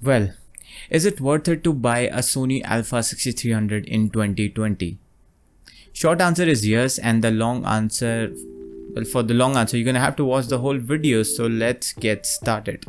Well, is it worth it to buy a Sony Alpha 6300 in 2020? Short answer is yes, and the long answer, well, for the long answer, you're gonna have to watch the whole video, so let's get started.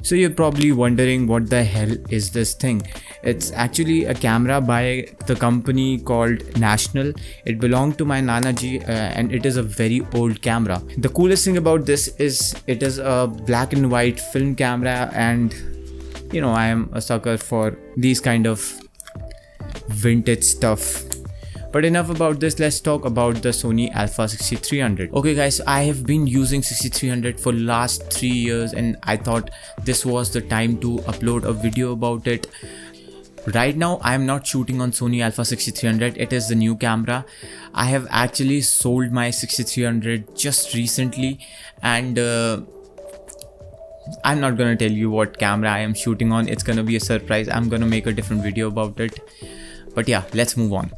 So you're probably wondering what the hell is this thing. It's actually a camera by the company called National. It belonged to my Nana ji and it is a very old camera. The coolest thing about this is it is a black and white film camera, and you know, I am a sucker for these kind of vintage stuff. But enough about this, let's talk about the Sony Alpha 6300. Okay guys, I have been using 6300 for last 3 years and I thought this was the time to upload a video about it. Right now I am not shooting on Sony Alpha 6300, it is the new camera. I have actually sold my 6300 just recently, and I'm not gonna tell you what camera I am shooting on. It's gonna be a surprise. I'm gonna make a different video about it. But yeah, let's move on.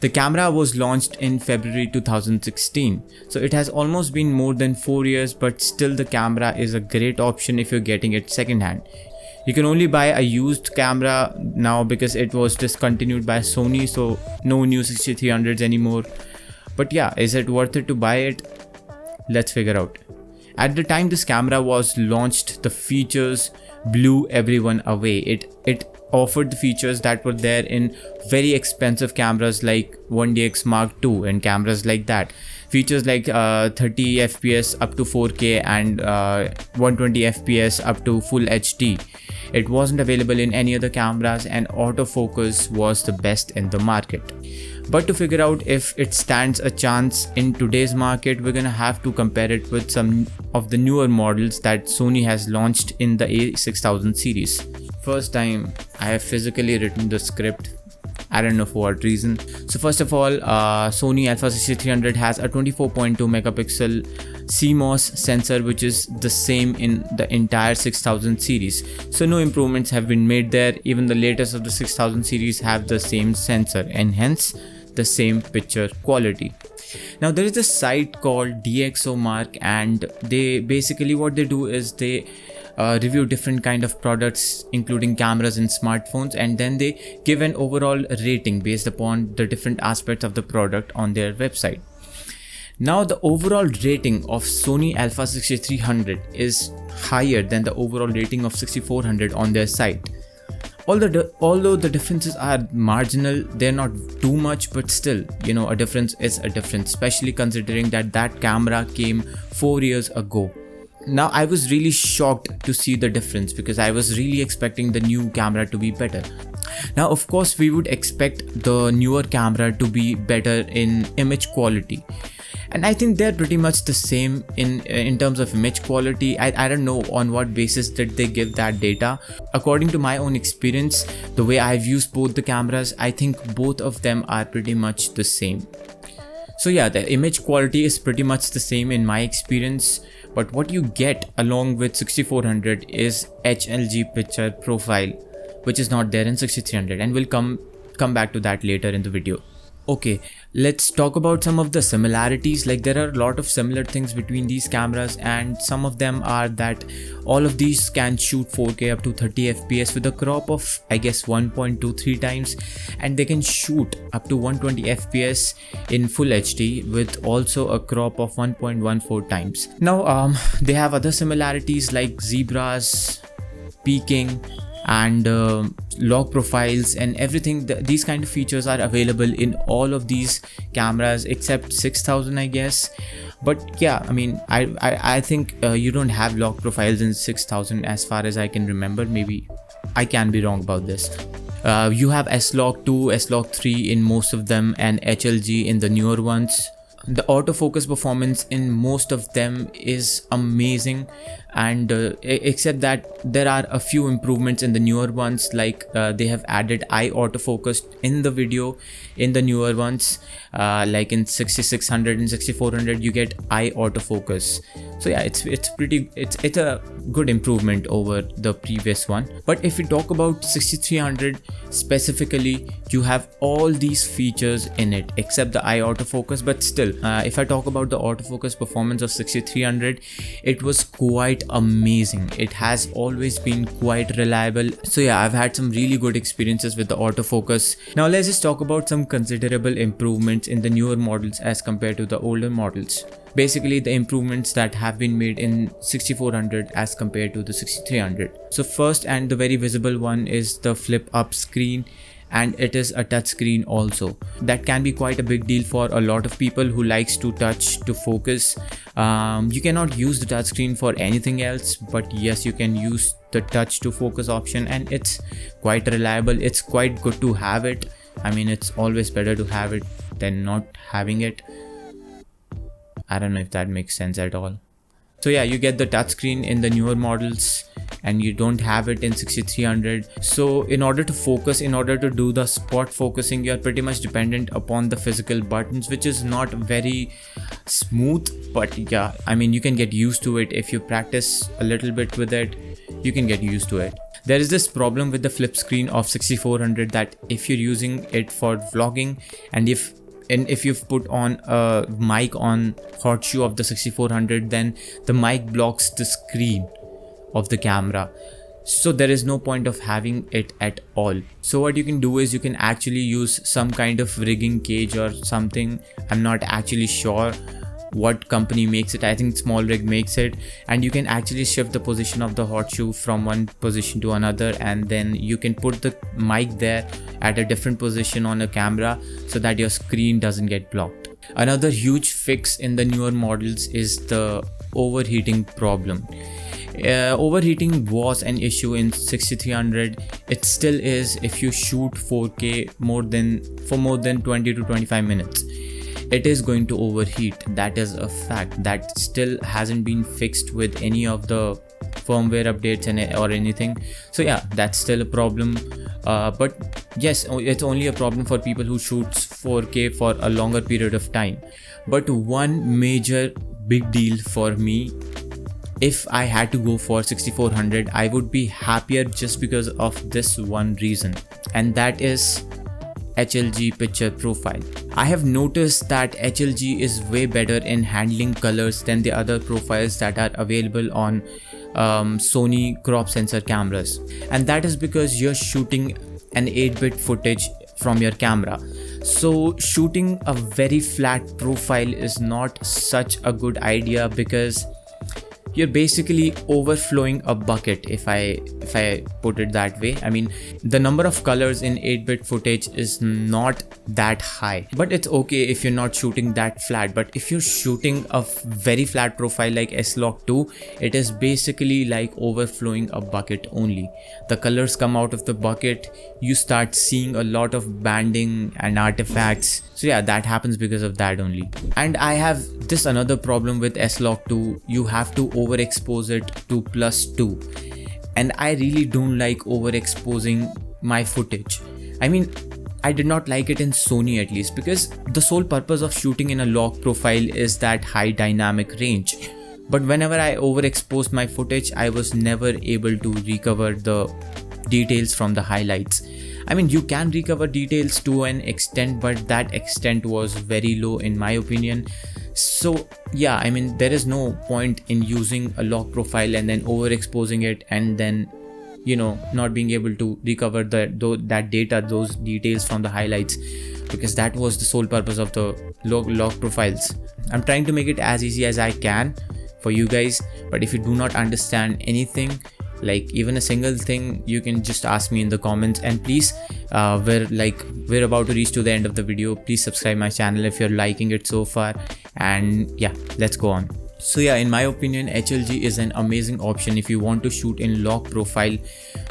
The camera was launched in February 2016, so it has almost been more than 4 years, but still the camera is a great option if you're getting it secondhand. You can only buy a used camera now because it was discontinued by Sony, so no new 6300s anymore. But yeah, is it worth it to buy it? Let's figure out. At the time this camera was launched, the features blew everyone away. It offered the features that were there in very expensive cameras like 1DX Mark II and cameras like that. Features like 30 FPS up to 4K and 120 FPS up to full HD. It wasn't available in any other cameras, and autofocus was the best in the market. But to figure out if it stands a chance in today's market, we're gonna have to compare it with some of the newer models that Sony has launched in the A6000 series. First time I have physically written the script. I don't know for what reason. So first of all, Sony Alpha 6300 has a 24.2 megapixel CMOS sensor, which is the same in the entire 6000 series. So no improvements have been made there. Even the latest of the 6000 series have the same sensor and hence the same picture quality. Now there is a site called DxOMark, and they basically what they do is they review different kind of products including cameras and smartphones, and then they give an overall rating based upon the different aspects of the product on their website. Now the overall rating of Sony Alpha 6300 is higher than the overall rating of 6400 on their site. Although the differences are marginal, they're not too much, but still, you know, a difference is a difference, especially considering that that camera came 4 years ago. Now I was really shocked to see the difference because I was really expecting the new camera to be better. Now of course we would expect the newer camera to be better in image quality, and I think they're pretty much the same in terms of image quality. I don't know on what basis did they give that data. According to my own experience, the way I've used both the cameras, I think both of them are pretty much the same. So yeah, the image quality is pretty much the same in my experience, but what you get along with 6400 is HLG picture profile, which is not there in 6300, and we'll come back to that later in the video. Okay, let's talk about some of the similarities. Like there are a lot of similar things between these cameras, and some of them are that all of these can shoot 4K up to 30 FPS with a crop of I guess 1.23 times, and they can shoot up to 120 FPS in full HD with also a crop of 1.14 times. Now they have other similarities like zebras, peaking, and log profiles and everything. These kind of features are available in all of these cameras except 6000 I guess. But yeah, I mean I think you don't have log profiles in 6000 as far as I can remember. Maybe I can be wrong about this. You have S-Log 2, S-Log 3 in most of them, and HLG in the newer ones. The autofocus performance in most of them is amazing, and except that there are a few improvements in the newer ones, like they have added eye autofocus in the video in the newer ones, like in 6600 and 6400 you get eye autofocus. So yeah, it's a good improvement over the previous one. But if we talk about 6300 specifically, you have all these features in it except the eye autofocus. But still, if I talk about the autofocus performance of 6300, it was quite amazing. It has always been quite reliable. So yeah, I've had some really good experiences with the autofocus. Now let's just talk about some considerable improvements in the newer models as compared to the older models. Basically, the improvements that have been made in 6400 as compared to the 6300. So first, and the very visible one, is the flip up screen, and it is a touch screen also. That can be quite a big deal for a lot of people who likes to touch to focus. You cannot use the touch screen for anything else, but yes, you can use the touch to focus option, and it's quite reliable. It's quite good to have it. I mean, it's always better to have it than not having it. I don't know if that makes sense at all. So yeah, you get the touchscreen in the newer models and you don't have it in 6300. So in order to focus, in order to do the spot focusing, you are pretty much dependent upon the physical buttons, which is not very smooth. But yeah, I mean, you can get used to it. If you practice a little bit with it, you can get used to it. There is this problem with the flip screen of 6400 that if you're using it for vlogging, and if you've put on a mic on hot shoe of the 6400, then the mic blocks the screen of the camera. So there is no point of having it at all. So what you can do is you can actually use some kind of rigging cage or something. I'm not actually sure what company makes it. I think Small Rig makes it, and you can actually shift the position of the hot shoe from one position to another, and then you can put the mic there at a different position on a camera so that your screen doesn't get blocked. Another huge fix in the newer models is the overheating problem. Overheating was an issue in 6300. It still is if you shoot 4K for more than 20 to 25 minutes. It is going to overheat. That is a fact. That still hasn't been fixed with any of the firmware updates or anything. So yeah, that's still a problem. But yes, it's only a problem for people who shoots 4K for a longer period of time. But one major big deal for me, if I had to go for 6400, I would be happier just because of this one reason, and that is HLG picture profile. I have noticed that HLG is way better in handling colors than the other profiles that are available on Sony crop sensor cameras, and that is because you're shooting an 8-bit footage from your camera. So shooting a very flat profile is not such a good idea, because you're basically overflowing a bucket, if I put it that way. I mean, the number of colors in 8-bit footage is not that high, but it's okay if you're not shooting that flat. But if you're shooting a very flat profile like S-Log 2, it is basically like overflowing a bucket only. The colors come out of the bucket, you start seeing a lot of banding and artifacts. So yeah, that happens because of that only. And I have this another problem with S-Log 2. You have to overexpose it to +2, and I really don't like overexposing my footage. I mean, I did not like it in Sony, at least, because the sole purpose of shooting in a log profile is that high dynamic range. But whenever I overexposed my footage, I was never able to recover the details from the highlights. I mean, you can recover details to an extent, but that extent was very low in my opinion. So yeah, I mean, there is no point in using a log profile and then overexposing it and then, you know, not being able to recover that data, those details from the highlights, because that was the sole purpose of the log profiles. I'm trying to make it as easy as I can for you guys, but if you do not understand anything, like even a single thing, you can just ask me in the comments. And please, we're about to reach to the end of the video. Please subscribe my channel if you're liking it so far, and yeah, let's go on. So yeah, in my opinion, HLG is an amazing option if you want to shoot in log profile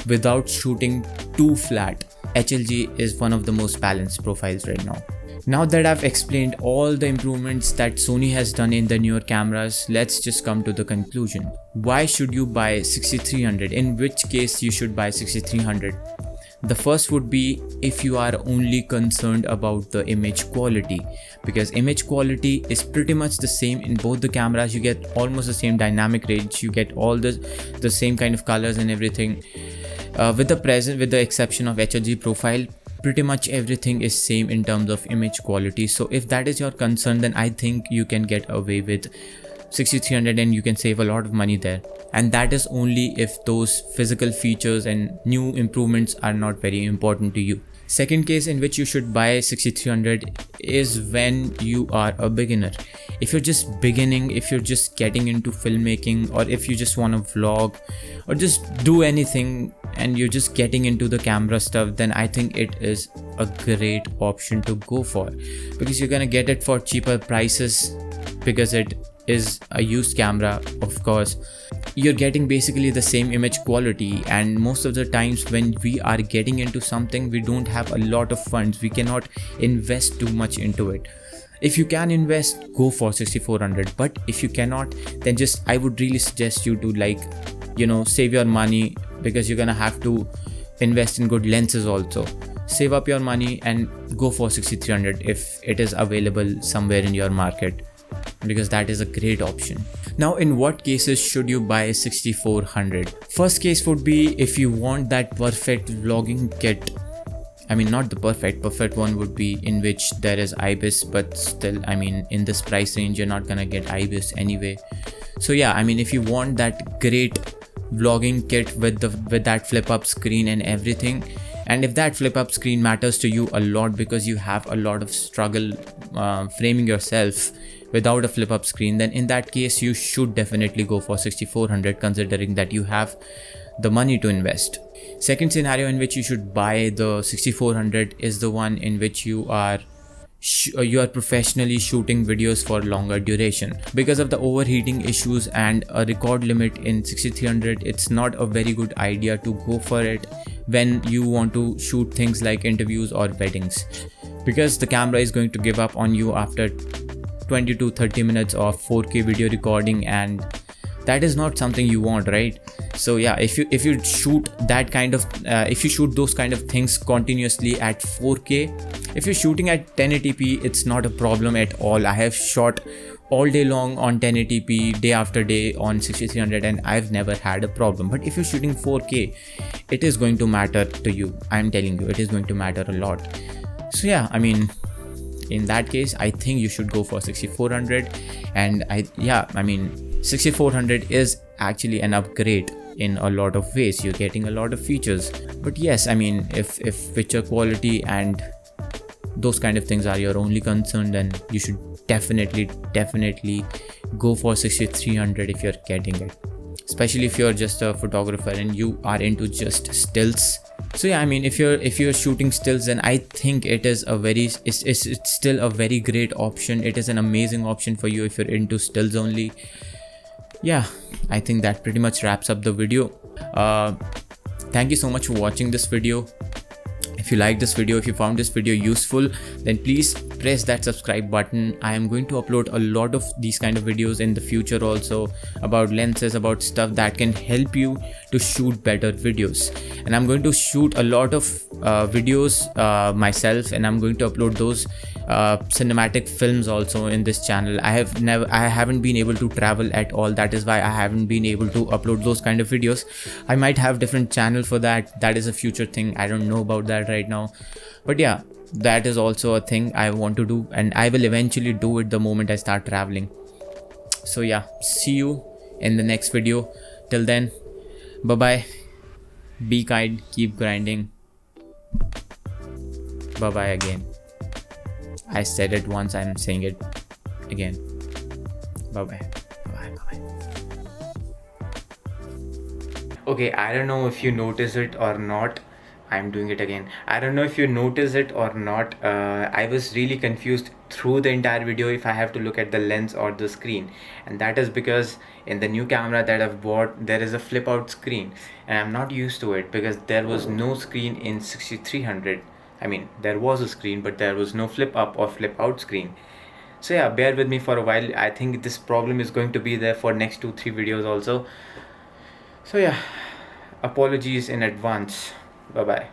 without shooting too flat. HLG is one of the most balanced profiles right now. Now that I've explained all the improvements that Sony has done in the newer cameras, let's just come to the conclusion. Why should you buy 6300? In which case you should buy 6300? The first would be if you are only concerned about the image quality, because image quality is pretty much the same in both the cameras. You get almost the same dynamic range, you get all the same kind of colors and everything. With the exception of HLG profile, pretty much everything is same in terms of image quality. So if that is your concern, then I think you can get away with 6300 and you can save a lot of money there. And that is only if those physical features and new improvements are not very important to you. Second case in which you should buy 6300 is when you are a beginner. If you're just beginning, if you're just getting into filmmaking, or if you just want to vlog or just do anything and you're just getting into the camera stuff, then I think it is a great option to go for, because you're gonna get it for cheaper prices, because it is a used camera. Of course, you're getting basically the same image quality, and most of the times when we are getting into something, we don't have a lot of funds, we cannot invest too much into it. If you can invest, go for 6400, but if you cannot, then I would really suggest you to save your money, because you're gonna have to invest in good lenses also. Save up your money and go for 6300 if it is available somewhere in your market, because that is a great option. Now, in what cases should you buy 6400? First case would be if you want that perfect vlogging kit. I mean, not the perfect one would be in which there is IBIS, but still, I mean, in this price range, you're not gonna get IBIS anyway. So yeah, I mean, if you want that great vlogging kit with that flip up screen and everything, and if that flip up screen matters to you a lot because you have a lot of struggle framing yourself without a flip up screen, then in that case you should definitely go for 6400, considering that you have the money to invest. Second scenario in which you should buy the 6400 is the one in which you are professionally shooting videos for longer duration. Because of the overheating issues and a record limit in 6300, it's not a very good idea to go for it when you want to shoot things like interviews or weddings, because the camera is going to give up on you after 20 to 30 minutes of 4K video recording, and that is not something you want, right? So yeah, if you shoot that kind of if you shoot those kind of things continuously at 4K, if you're shooting at 1080p, it's not a problem at all. I have shot all day long on 1080p, day after day on 6300, and I've never had a problem. But if you're shooting 4K, it is going to matter to you. I'm telling you, it is going to matter a lot. So yeah, I mean, in that case, I think you should go for 6400. And I mean 6400 is actually an upgrade in a lot of ways. You're getting a lot of features. But yes, I mean, if picture quality and those kind of things are your only concern, then you should definitely go for 6300 if you're getting it, especially if you're just a photographer and you are into just stills. So yeah, I mean, if you're shooting stills, then I think it is it's still a very great option. It is an amazing option for you if you're into stills only. Yeah, I think that pretty much wraps up the video. Thank you so much for watching this video. If you like this video, if you found this video useful, then please press that subscribe button. I am going to upload a lot of these kind of videos in the future also, about lenses, about stuff that can help you to shoot better videos. And I'm going to shoot a lot of videos myself, and I'm going to upload those cinematic films also in this channel. I haven't been able to travel at all. That is why I haven't been able to upload those kind of videos. I might have different channel for that. That is a future thing. I don't know about that right now, but yeah, that is also a thing I want to do, and I will eventually do it the moment I start traveling. So yeah, see you in the next video. Till then, bye bye, be kind, keep grinding, bye bye again. I said it once, I'm saying it again. Bye bye. Bye bye. Okay, I don't know if you notice it or not. I'm doing it again. I don't know if you notice it or not. I was really confused through the entire video if I have to look at the lens or the screen, and that is because in the new camera that I've bought, there is a flip out screen, and I'm not used to it because there was no screen in 6300. I mean, there was a screen, but there was no flip up or flip out screen. So yeah, bear with me for a while. I think this problem is going to be there for next 2-3 videos also. So yeah, apologies in advance. Bye bye.